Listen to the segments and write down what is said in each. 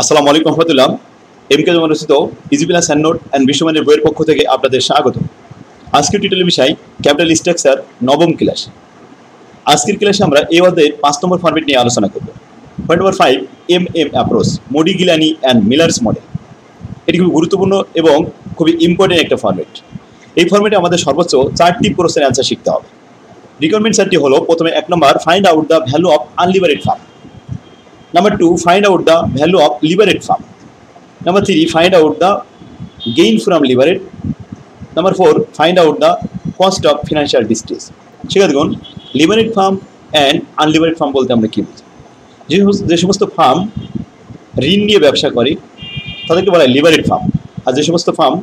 আসসালামু আলাইকুম রহমতুল্লাহ। এমকে রচিত easy plus hand note and বিশ্বমানের বইয়ের পক্ষ থেকে আপনাদের স্বাগত। আজকের টিটেল বিষয় ক্যাপিটাল স্ট্রাকচার নবম ক্লাস। আজকের ক্লাসে আমরা এই অধ্যায়ের 5 নম্বর ফরম্যাট নিয়ে আলোচনা করব। Point number 5, MM approach, Modigliani and Miller's model. এটি খুব গুরুত্বপূর্ণ এবং খুবই ইম্পর্টেন্ট একটা ফরম্যাট। এই ফরম্যাটে আমাদের সর্বোচ্চ 4টি প্রশ্নের অ্যান্সার শিখতে হবে। রিকোয়ারমেন্ট 4টি হলো: প্রথমে 1 number, find out the value of unlevered firm. Number 2, find out the value of liberate farm. Number 3, find out the gain from liberate. Number 4, find out the cost of financial distress. ঠিক আছে, দেখুন liberate farm and আনলিবারেট farm বলতে আমরা কী বুঝি? যে সমস্ত farm ঋণ নিয়ে ব্যবসা করে তাদেরকে বলে লিবারেট ফার্ম, আর যে সমস্ত ফার্ম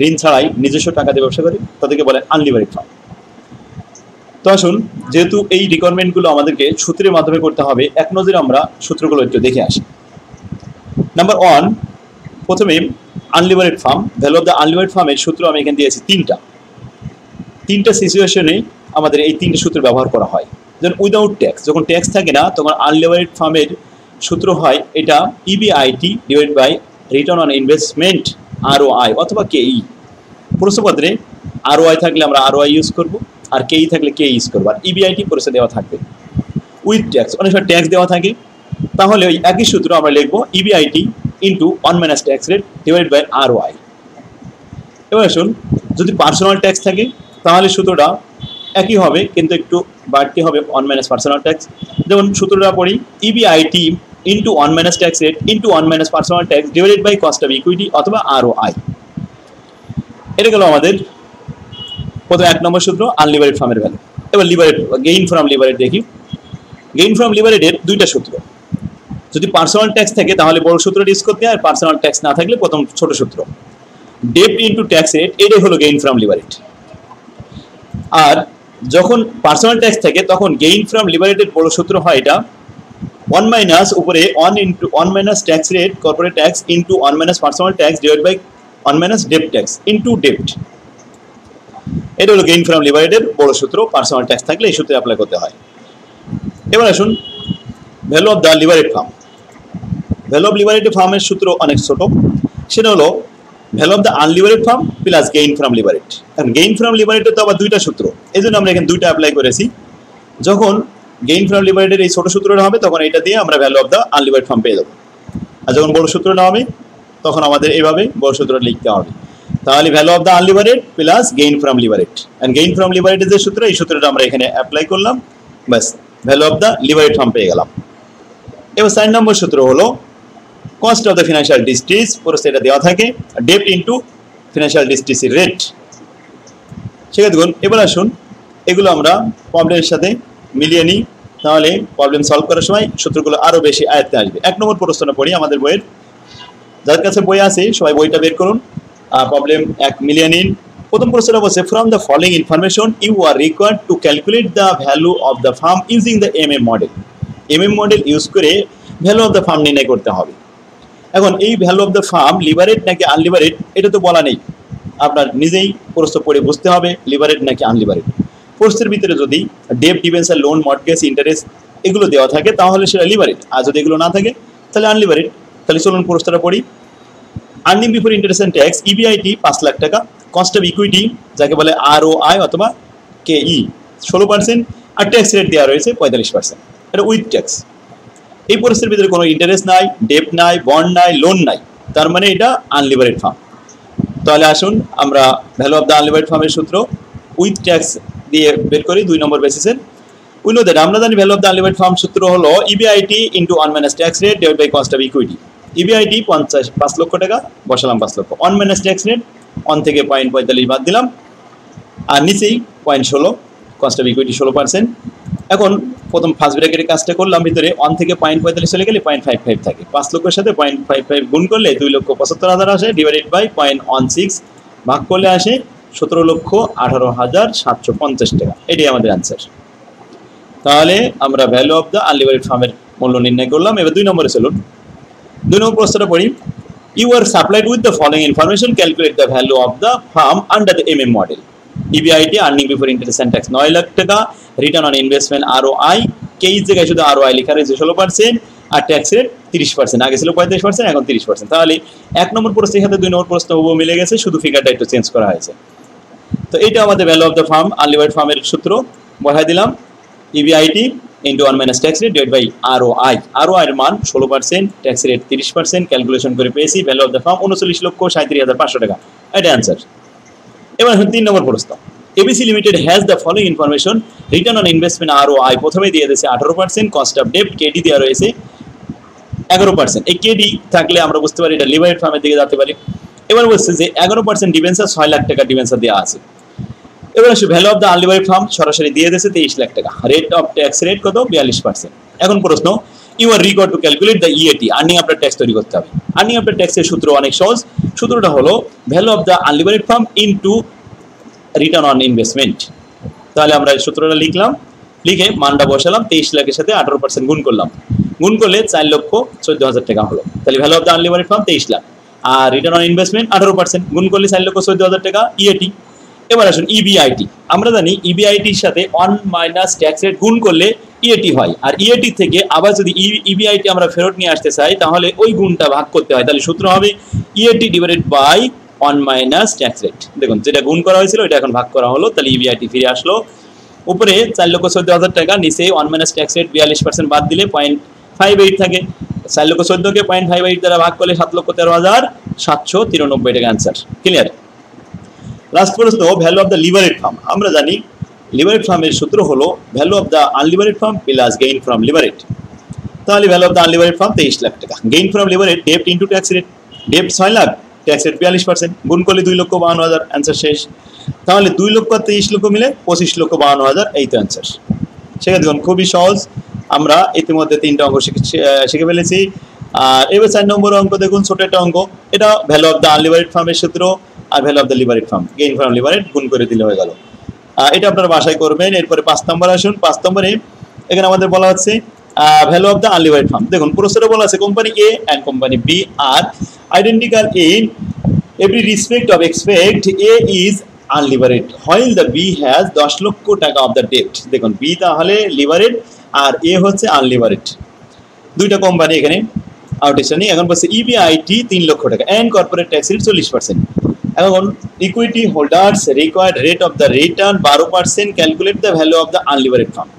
ঋণ ছাড়াই নিজস্ব টাকা দিয়ে ব্যবসা করে তাদেরকে বলে আনলিবারেট ফার্ম। তো আসুন, যেহেতু এই রিকোয়ারমেন্টগুলো আমাদেরকে সূত্রের মাধ্যমে করতে হবে, এক নজরে আমরা সূত্রগুলো একটু দেখে আসি। নাম্বার 1, প্রথমে আনলিবারেট ফার্ম, ভ্যালু অফ দ্য আনলিবারেট ফার্মের সূত্র আমি এখানে দিয়েছি তিনটা সিচুয়েশনে আমাদের এই 3টে সূত্র ব্যবহার করা হয়। যেমন উইদাউট ট্যাক্স, যখন ট্যাক্স থাকে না তখন আনলিবারেট ফার্মের সূত্র হয় এটা EBIT divide by return on investment ROI অথবা KE। প্রশ্নপত্রে ROI থাকলে আমরা ROI ইউজ করব, আর KE থাকলে KE ইউজ করবো, আর ইবিআইটি পরিচয় দেওয়া থাকবে। উইথ ট্যাক্স, অনেক সময় ট্যাক্স দেওয়া থাকে, তাহলে ওই একই সূত্র আমরা লিখবো EBIT into 1 minus tax rate divide by ROI। এবার আসুন, যদি পার্সোনাল ট্যাক্স থাকে তাহলে সূত্রটা একই হবে, কিন্তু একটু বাড়তি হবে 1 মাইনাস পার্সোনাল ট্যাক্স। যেমন সূত্রটা পড়ি EBIT into 1 minus tax rate into 1 minus personal tax divided by cost of equity অথবা ROI। এটা গেল আমাদের প্রথম 1 নম্বর সূত্র আনলিবারেট ফার্মের ভ্যালু। এবার লিবারেট, গেইন ফ্রম লিবারেট দেখি। গেইন ফ্রম লিবারেটের 2টা সূত্র। যদি পার্সোনাল ট্যাক্স থাকে তাহলে বড় সূত্রটা ইউজ করতে হয়, আর পার্সোনাল ট্যাক্স না থাকলে প্রথম ছোট সূত্র ডেপ্ট ইন্টু ট্যাক্স রেট, এটাই হলো গেইন ফ্রম লিবারেট। আর যখন পার্সোনাল ট্যাক্স থাকে তখন গেইন ফ্রম লিবারেটের বড় সূত্র হয় এটা 1 মাইনাস উপরে 1 minus tax rate corporate tax into 1 minus personal tax divide by 1 minus ডেপ্ট tax into ডেপ্ট। এটা হলো গেইন ফ্রম লিবারেটের বড় সূত্র। পার্সোনাল ট্যাক্স থাকলে এই সূত্রে অ্যাপ্লাই করতে হয়। এবার আসুন value of the levered firm. Value of levered ফার্মের সূত্র অনেক ছোট, সেটা হলো value of the unlevered firm plus gain from levered. কারণ গেইন ফ্রম লিবারেটের তো আবার 2টা সূত্র, এই জন্য আমরা এখানে 2টা অ্যাপ্লাই করেছি। যখন গেইন ফ্রম লিবারেটের এই ছোট সূত্রটা হবে তখন এটা দিয়ে আমরা value of the unlevered farm পেয়ে যাবো। আর যখন বড় সূত্রটা হবে তখন আমাদের এইভাবে বড় সূত্রটা লিখতে হবে। তাহলে value of the unlevered plus gain from levered, and gain from লিবারেটের যে সূত্র, এই সূত্রটা আমরা এখানে অ্যাপ্লাই করলাম, ব্যাস value of the levered firm পেয়ে গেলাম। এবার 4 নম্বর সূত্র হলো cost of the financial distress, পুরো সেটা দেওয়া থাকে ডেপ্ট ইন্টু ফিনান্সিয়াল ডিস্ট্রেসের রেট। ঠিক আছে, দেখুন এবার আসুন এগুলো আমরা প্রবলেমের সাথে মিলিয়ে নিই, তাহলে প্রবলেম সলভ করার সময় সূত্রগুলো আরও বেশি আয়ত্তে আসবে। 1 নম্বর প্রশ্নটা পড়ি আমাদের বইয়ের, যার কাছে বই আছে সবাই বইটা বের করুন, প্রবলেম 1 মিলিয়ে নিন। প্রথম প্রশ্নটা বলছে from the following information you are required to calculate the value of the firm using the MM model. MM model use করে ভ্যালু অফ দ্য ফার্ম নির্ণয় করতে হবে। এখন এই value of the firm levered নাকি আনলিবারেট এটা তো বলা নেই, আপনার নিজেই প্রশ্ন পড়ে বুঝতে হবে লিবারেট নাকি আনলিবারেট। প্রশ্নের ভিতরে যদি ডেপ্ট, ডিবেঞ্চার, লোন, মর্টগেজ, ইন্টারেস্ট এগুলো দেওয়া থাকে তাহলে সেটা লিবারেট, আর যদি এগুলো না থাকে তাহলে আনলিবারেট। তাহলে চলুন প্রশ্নটা পড়ি। Earning before interest and tax EBIT 5 lakh টাকা, কস্ট অফ ইকুইটি যাকে বলে ROI অথবা KE 16%, আর ট্যাক্স রেট দেওয়া রয়েছে 45%। এটা উইথ ট্যাক্স। এই পরিস্থিতির ভিতরে কোনো ইন্টারেস্ট নাই, ডেপ্ট নাই, বন্ড নাই, লোন নাই, তার মানে এটা আনলিবারেট ফার্ম। তাহলে আসুন আমরা ভ্যালু অফ দ্য আনলিবারেট ফার্মের সূত্র উইথ ট্যাক্স দিয়ে বের করি 2 নম্বর বেসিসে। উই নো দ্যাট, আমরা জানি value of the unlevered firm সূত্র হলো EBIT into 1 minus tax rate divide by cost of equity. EBIT 5 lakh টাকা, বসালাম 5 লক্ষ, 1 মাইনাস ট্যাক্স রেট 1 থেকে 0.45 বাদ দিলাম, আর নিচেই 0.16 কস্ট অফ ইকুইটি 16%। এখন প্রথম ফার্স্ট ব্র্যাকেটের কাজটা করলাম, ভিতরে 1 থেকে 0.45 চলে গেলে 0.55 থাকে, 5 লক্ষের সাথে 0.55 গুণ করলে 2,75,000 আসে, ডিভাইডেড বাই 0.16 ভাগ করলে আসে 17,18,750 টাকা। এটাই আমাদের অ্যান্সার। তাহলে আমরা ভ্যালু অফ দ্য আনলিবারেট ফার্মের মূল্য নির্ণয় করলাম। এবার 2 নম্বরে চলুন। 2 নম্বর প্রশ্নটা পড়ি। You are supplied with the following information, calculate the value of the firm under the MM model. EBIT earning before interest and tax 9 lakh টাকা, return on investment ROI, KE জায়গায় শুধু ROI লেখা রয়েছে 16%, আর ট্যাক্স রেট 30%, আগে ছিল 35%, এখন 30%। তাহলে 1 নম্বর প্রশ্নের সাথে 2 নম্বর প্রশ্ন হুবহু মিলে গেছে, শুধু ফিগারটা একটু চেঞ্জ করা হয়েছে। তো এটা আমাদের value of the firm unlevered ফার্মের সূত্র বসাই দিলাম, EBIT into 1 minus tax rate divide by ROI. ROI এর মান 16%, ট্যাক্স রেট 30%, ক্যালকুলেশন করে পেয়েছি ভ্যালু অফ দ্য ফার্ম 39,37,500 টাকা। এটা অ্যান্সার। এবার 3 নম্বর প্রশ্ন, ABC limited has the following information, return on investment ROI প্রথমে দিয়ে দিয়েছে 18%, কস্ট অফ ডেট কেডি দেওয়া রয়েছে 11%। এই কেডি থাকলে আমরা বুঝতে পারি এটা লিভারেড ফার্মের দিকে যেতে পারে। এবার বলছে যে 11% ডিবেঞ্চার 6 লাখ টাকা ডিবেঞ্চার দেওয়া আছে। এবার আসলে value of the unlevered farm সরাসরি দিয়ে দিয়েছে 23 লাখ টাকা, রেট অফ ট্যাক্স রেট কত 42%। এখন প্রশ্ন, you are required to calculate the EAT, earning after tax তৈরি করতে হবে। আর্নিং আফটার ট্যাক্সের সূত্র অনেক সহজ, সূত্রটা হলো value of the unlevered firm into return on investment. তাহলে আমরা এই সূত্রটা লিখলাম, লিখে মানটা বসালাম, 23 লাখের সাথে 18% গুণ করলাম, গুণ করলে 4,14,000 টাকা হলো। তাহলে value of the unlevered firm 23 lakh, আর রিটার্ন অন ইনভেস্টমেন্ট 18%, গুণ করলে 4,14,000 টাকা ইএটি। এবার আসুন ইবিআইটি, আমরা জানি ইবিআইটির সাথে 1 মাইনাস ট্যাক্স রেট গুণ করলে ইএটি হয়, আর ইএটি থেকে আবার যদি ইবিআইটি আমরা ফেরত নিয়ে আসতে চাই তাহলে ওই গুণটা ভাগ করতে হয়। তাহলে সূত্র হবে EAT divided by 1 minus tax rate. দেখুন যেটা গুণ করা হয়েছিল এটা এখন ভাগ করা হলো, তাহলে ইবিআইটি ফিরে আসলো। উপরে 4,14,000 টাকা, নিচে 1 মাইনাস ট্যাক্স রেট 42% বাদ দিলে 0.58 থাকে। 4,14,000-কে 0.58 দ্বারা ভাগ করলে 7,13,793 টাকা অ্যান্সার। ক্লিয়ার? লাস্ট প্রশ্ন, value of the levered farm. আমরা জানি লিভারেড ফার্মের সূত্র হলো value of the unlevered firm plus gain from লিভারেড। তাহলে value of the unlevered firm 23 lakh টাকা, gain from লিভারেড ডেপ্ট into tax rate, ডেপ্ট 6 lakh, tax rate 42%, গুণ করলে 2,52,000, অ্যান্সার শেষ। তাহলে 2 লক্ষ আর 23 লক্ষ মিলে 25,52,000, এই তো অ্যান্সার। সেখানে দেখুন খুবই সহজ, আমরা ইতিমধ্যে 3টা অঙ্ক শিখে ফেলেছি। আর এবার 4 নম্বর অঙ্ক দেখুন, ছোট একটা অঙ্ক, এটা ভ্যালু অফ দ্য আনলিভারেড ফার্মের সূত্র আর value of the levered firm, gain from levered গুণ করে দিলে হয়ে গেল। এটা আপনারা বাসায় করবেন। এরপরে 5 নম্বর আসুন, 5 নম্বরে এখানে আমাদের বলা হচ্ছে value of the unlevered firm. দেখুন প্রশ্নে বলা আছে company A and company B are identical in every respect of expect A is unlevered while the B has 10 lakh টাকা অফ দ্য ডেট। দেখুন বি তাহলে লিভারেড আর এ হচ্ছে আনলিভারেড, দুইটা কোম্পানি এখানে আউটেশন। এখন বলছে ইবিআইটি 3 লক্ষ টাকা অ্যান্ড কর্পোরেট ট্যাক্স রেট 40%। এখন equity holders required rate of the return 12%, calculate the value of the unlevered firm.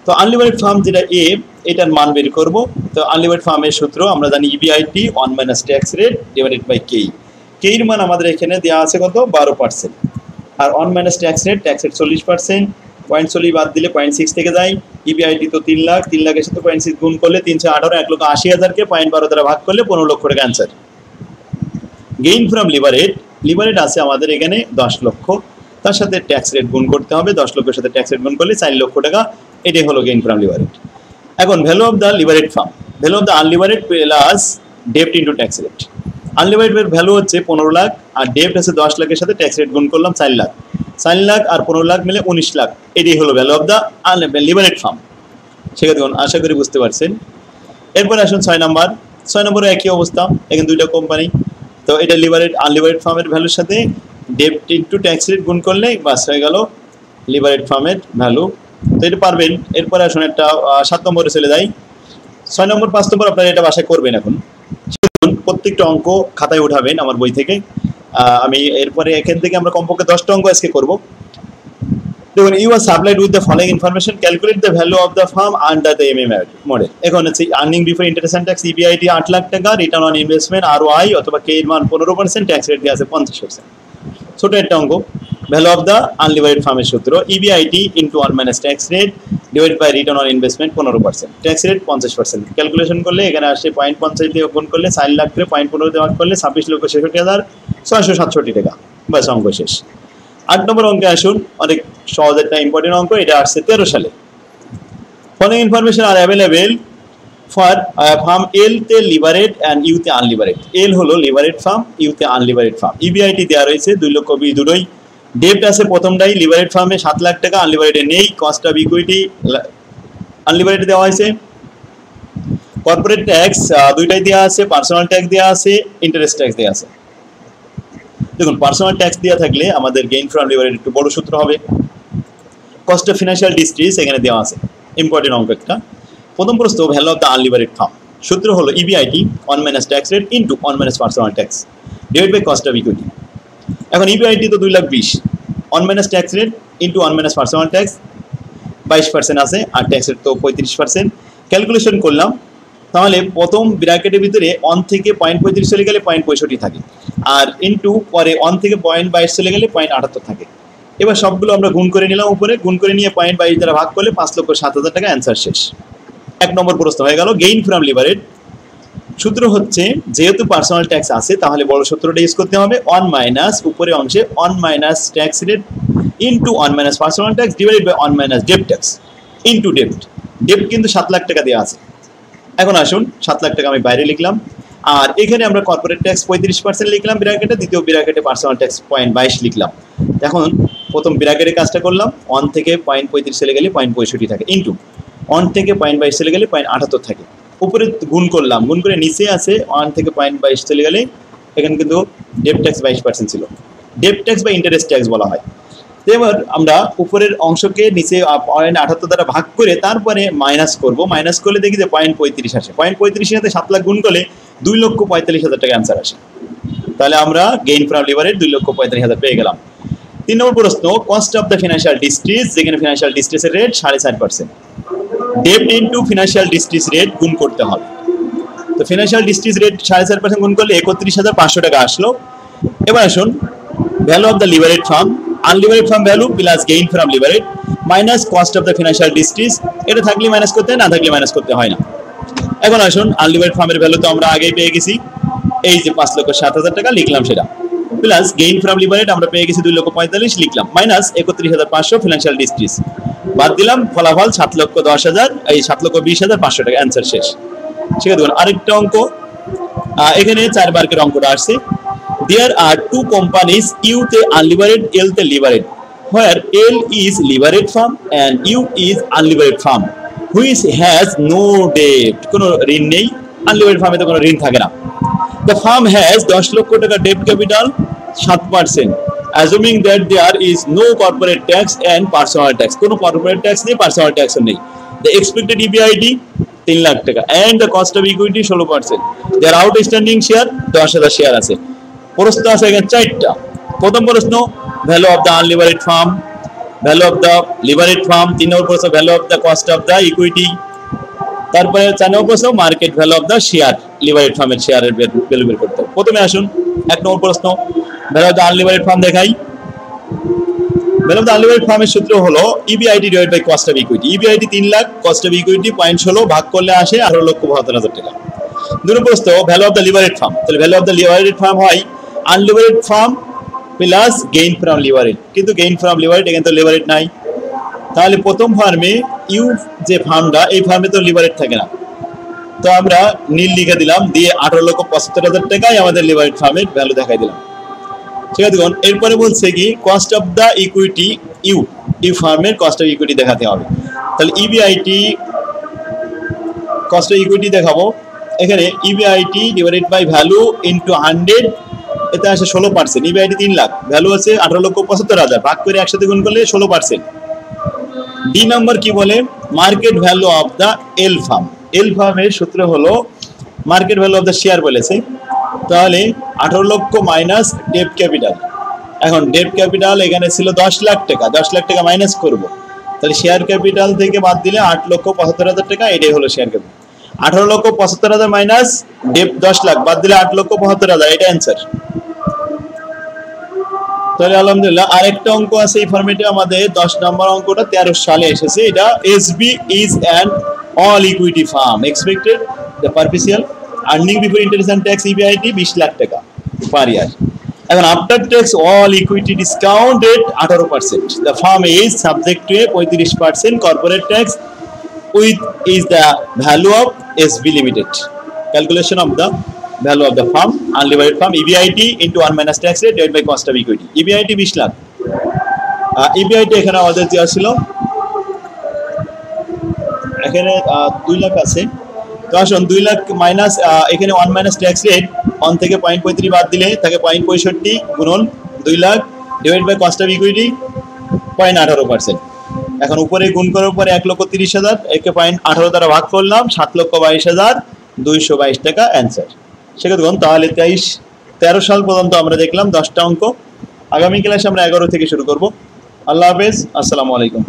তো আনলিভারেড ফার্ম যেটা এ, এটার মান বের করব। তো আনলিভারেড ফার্মের সূত্র আমরা জানি EBIT 1 minus tax rate divided by K. K এর মান আমাদের এখানে দেওয়া আছে কত 12%, আর 1 মাইনাস ট্যাক্স রেট 40%, 0.40 বাদ দিলে 0.6 থেকে যায়। ইবিআইটি তো 3 লাখ, 3 লাখের সাথে 0.6 গুণ করলে 318, 1,80,000-কে 0.12 দ্বারা ভাগ করলে 15 লক্ষ টাকা অ্যান্সার। গেইন ফ্রম লিভারেড, লিভারেড আছে আমাদের এখানে 10 লক্ষ, তার সাথে ট্যাক্স রেট গুণ করতে হবে, 10 লক্ষের সাথে ট্যাক্স রেট গুণ করলে 4 লক্ষ টাকা, এটাই হলো গেইন ফ্রম লিভারেড। এখন value of the levered firm, value of the unlevered plus ডেপ্ট ইন্টু ট্যাক্স রেট। আনলিভারেডের ভ্যালু হচ্ছে 15 লাখ, আর ডেপ্ট আছে 10 লাখের সাথে ট্যাক্স রেট গুণ করলাম 4 লাখ, 4 লাখ আর 15 লাখ মিলে 19 লাখ, এটাই হলো value of the levered farm. সেটা দেখুন আশা করি বুঝতে পারছেন। এরপরে আসুন 6 নম্বর, 6 নম্বরে একই অবস্থা, এখানে দুইটা কোম্পানি। তো এটা লিভারেড আনলিভারেড ফার্মের ভ্যালুর সাথে ডেপ্ট ইন্টু ট্যাক্স রেট গুণ করলে বাস হয়ে গেল লিভারেড ফার্মের ভ্যালু। তো এটা পারবেন। এরপরে আসুন একটা 7 নম্বরে চলে যাই। 6 নম্বর 5 নম্বর আপনারা এটা বাসায় করবেন। এখন প্রত্যেকটা অঙ্ক খাতায় উঠাবেন আমার বই থেকে। আমি এরপরে এখান থেকে আমরা কমপক্ষে 10টা অঙ্ক আজকে করব। দেখুন you are supplied with the following information, calculate the value of the firm under the MM model. এখন হচ্ছে earning before interest and tax EBIT 8 lakh টাকা, রিটার্ন অন ইনভেস্টমেন্ট আরওআই অথবা কে এর মান 15%, ট্যাক্স রেট দিয়ে আছে 50%। ছোট একটা অঙ্ক, ভ্যালু অফ দ্য আনলিভারেড ফার্মের সূত্র EBIT into 1 minus tax rate divide by return on investment 15%, tax rate 50%। Calculation করলে এখানে আসে 0.50 দিয়ে গুণ করলে 4 লাখ করে 0.15 দিয়ে ভাগ করলে 26,66,667 টাকা, বাস অঙ্ক শেষ। 8 নম্বর অঙ্কে আসুন, অনেক সহজ একটা ইম্পর্টেন্ট অঙ্ক, এটা আসছে 13 সালে। Following information are available for firm L তে লিভারেড অ্যান্ড ইউতে আনলিভারেড। এল হলো লিভারেড ফার্ম, ইউতে আনলিভারেড ফার্ম। ইবিআইটি দেওয়া রয়েছে 2 লক্ষ বি দুটোই, ডেপ্ট আছে প্রথমটাই লিভারেড ফার্মে 7 লাখ টাকা, আনলিভারেডে নেই, কস্ট অফ ইকুইটি আনলিভারেডে দেওয়া হয়েছে। কর্পোরেট ট্যাক্স দুইটাই দেওয়া আছে, পার্সোনাল ট্যাক্স দেওয়া আছে, ইন্টারেস্ট ট্যাক্স দেওয়া আছে। দেখুন পার্সোনাল ট্যাক্স দেওয়া থাকলে আমাদের গেইন ফ্রম লিভারেড একটু বড় সূত্র হবে। কস্ট অফ ফিনান্সিয়াল ডিস্ট্রিস এখানে দেওয়া আছে, ইম্পর্টেন্ট অঙ্ক একটা। প্রথম প্রশ্ন value of the unlevered firm. সূত্র হলো EBIT 1 minus tax rate into 1 minus personal tax divide by cost of equity. এখন ইবিআইটি তো 2,20,000, 1 minus tax rate into 1 minus personal tax 22% আছে, আর ট্যাক্স রেট তো 35%। ক্যালকুলেশন করলাম, তাহলে প্রথম ব্র্যাকেটের ভিতরে 1 থেকে 0.35 চলে গেলে 0.65 থাকে, আর ইন্টু পরে 1 থেকে 0.22 চলে গেলে 0.78 থাকে। এবার সবগুলো আমরা গুণ করে নিলাম, উপরে গুণ করে নিয়ে 0.22 দ্বারা ভাগ করলে 5,07,000 টাকা অ্যান্সার শেষ। 1 নম্বর প্রশ্ন হয়ে গেল। গেইন ফ্রম লিভারেজ সূত্র হচ্ছে, যেহেতু পার্সোনাল ট্যাক্স আছে তাহলে বড় সূত্রটা ইউজ করতে হবে, 1 মাইনাস উপরে অংশে 1 minus tax rate into 1 minus personal tax divided by 1 minus ডেপ্ট tax into ডেপ্ট। ডেপ্ট কিন্তু 7 লাখ টাকা দেওয়া আছে। এখন আসুন 7 লাখ টাকা আমি বাইরে লিখলাম, আর এখানে আমরা কর্পোরেট ট্যাক্স 35% লিখলাম ব্র্যাকেটে, দ্বিতীয় ব্র্যাকেটে পার্সোনাল ট্যাক্স 0.22 লিখলাম। এখন প্রথম ব্র্যাকেটে কাজটা করলাম, 1 থেকে 0.35 চলে গেলে 0.65 থাকে, ইন্টু 1 থেকে 0.22 চলে গেলে 0.78 থাকে। উপরে গুণ করলাম, গুণ করে নিচে আছে 1 থেকে 0.22 চলে গেলে, এখানে কিন্তু ডেপ্ট ট্যাক্স 22% ছিল। ডেপ্ট ট্যাক্স বা ইন্টারেস্ট ট্যাক্স বলা হয়। এবার আমরা উপরের অংশকে নিচে 0.78 দ্বারা ভাগ করে তারপরে মাইনাস করব। মাইনাস করলে দেখি যে 0.35 আসে। 0.35 সাথে 7 লাখ গুণ করলে 2,45,000 টাকা অ্যান্সার আসে। তাহলে আমরা গেইন ফ্রম লিভারেজ 2,45,000 পেয়ে গেলাম। 3 নম্বর প্রশ্ন, cost of the financial distress, যেখানে ফিনান্সিয়াল ডিস্ট্রিসের রেট 4.5%। ডেপ্ট ইন্টু ফিনান্সিয়াল ডিস্ট্রিস রেট গুণ করতে হবে। তো ফিনান্সিয়াল ডিস্ট্রিস রেট 4.5% গুণ করলে 31,500 টাকা আসলো। এবার আসুন, value of the leverage firm, unleverage firm value plus gain from leverage minus cost of the financial distress. এটা থাকলে মাইনাস করতে হয়, না থাকলে মাইনাস করতে হয় না। এখন আসুন, আনলিভারেজ ফার্মের ভ্যালু তো আমরা আগেই পেয়ে গেছি, এই যে 5,07,000 টাকা লিখলাম সেটা, প্লাস গেইন ফ্রম লিভারেজ আমরা পেয়ে গেছি 2,45,000 লিখলাম, মাইনাস 31,500 ফিনান্সিয়াল ডিস্ট্রিস বাদ দিলাম, ফলাফল 7,10,000, এই 7,20,500 টাকা অ্যান্সার শেষ। ঠিক আছে, আরেকটা অঙ্ক, এখানে 4 মার্কের অঙ্কটা আসছে। There are 2 companies, U তে unlevered, L তে levered, where L is levered firm and U is unlevered firm, which has no debt, কোনো ঋণ নেই। unlevered ফার্মে তো কোনো ঋণ থাকে না। The firm has 10 লক্ষ টাকা debt capital 7%, assuming that there is no corporate tax and personal tax, কোনো corporate tax নেই, personal tax নেই। The expected EBIT 3 লাখ টাকা and the cost of equity 16%. Their outstanding share 10,000 share আছে। প্রশ্ন আছে এখানে 4টা। প্রথম প্রশ্ন, value of the unlevered firm, value of the levered firm. 3 number প্রশ্ন, value of the cost of the equity. তারপরে 4 নম্বর প্রশ্ন, market value of the share, levered ফার্মের শেয়ারের ভ্যালু বের করতে হবে। প্রথমে আসুন 1 নম্বর প্রশ্ন, value of the unlevered firm দেখাই। ভ্যালু অফ দ্য আনলিভারেড ফার্মের সূত্র হলো EBIT divide by cost of equity. EBIT 3 lakh, cost of equity 0.16 ভাগ করলে আসে 18,72,000 টাকা। 2 নম্বর প্রশ্ন, value of the levered firm. তাহলে value of the levered firm হয় unlevered firm plus gain from leverage, কিন্তু গেইন ফ্রম লিভারেজ এখানে তো লিভারেজ নাই। তাহলে প্রথম ফার্মে ইউ যে ফার্মটা, এই ফার্মে তো লিভারেজ থাকে না, তো আমরা নীল লিখে দিলাম, দিয়ে 18,75,000 টাকায় আমাদের লিভারেজ ফার্মের ভ্যালু দেখাই দিলাম। ঠিক আছে, দেখুন এরপরে বলছে কি cost of the equity, you ফার্মের কস্ট অফ ইকুইটি দেখাতে হবে। তাহলে ইবিআইটি কস্ট অফ ইকুইটি দেখাবো। এখানে EBIT divided by value into 100, এতে আসে 16%। ইবিআইটি 3 লাখ, ভ্যালু আছে 18,75,000, ভাগ করে একসাথে গুণ করলে 16%। ডি নাম্বার কি বলে, market value of the L firm. L ফার্মের সূত্র হলো market value of the share বলেছে, তাহলে 18 লক্ষ মাইনাস ডেপ্ট ক্যাপিটাল। এখন ডেপ্ট ক্যাপিটাল এখানে ছিল 10 লাখ টাকা, 10 লাখ টাকা মাইনাস করব, তাহলে শেয়ার ক্যাপিটাল থেকে বাদ দিলে 8,75,000 টাকা, এটাই হলো শেয়ার ক্যাপিটাল। 18,75,000 মাইনাস ডেপ্ট 10 লাখ বাদ দিলে 8,75,000, এটা অ্যান্সার। তাহলে আলহামদুলিল্লাহ। আরেকটা অঙ্ক আছে এই ফরম্যাটে আমাদের, 10 নম্বর অঙ্কটা 13 সালে এসেছে। এটা SB is an all equity firm, expected the perpetual earning before interest and tax EBIT 20 lakh টাকা পার ইয়ার। এখন after tax all equity discount rate 18%, the firm is subject to a 35% corporate tax with is the value of SB limited. Calculation of the value of the firm, unlevered firm, EBIT into 1 minus tax rate divide by cost of equity. EBIT 20 lakh, EBIT এখানে আমাদের দেওয়া ছিল, এখানে 2 লাখ আছে। তো আসুন 2 lakh minus এখানে 1 minus tax rate 1 থেকে 0.35 বাদ দিলে থাকে 0.65 গুণন 2 lakh divide by cost of equity 0.18%। এখন উপরে গুণ করার পরে 1,30,000, একে 0.18 দ্বারা ভাগ করলাম, 7,22,000 222 টাকা অ্যান্সার। সেক্ষেত্রে তাহলে 13 সাল পর্যন্ত আমরা দেখলাম 10টা অঙ্ক। আগামী ক্লাসে আমরা 11 থেকে শুরু করব। আল্লাহ হাফেজ, আসসালামু আলাইকুম।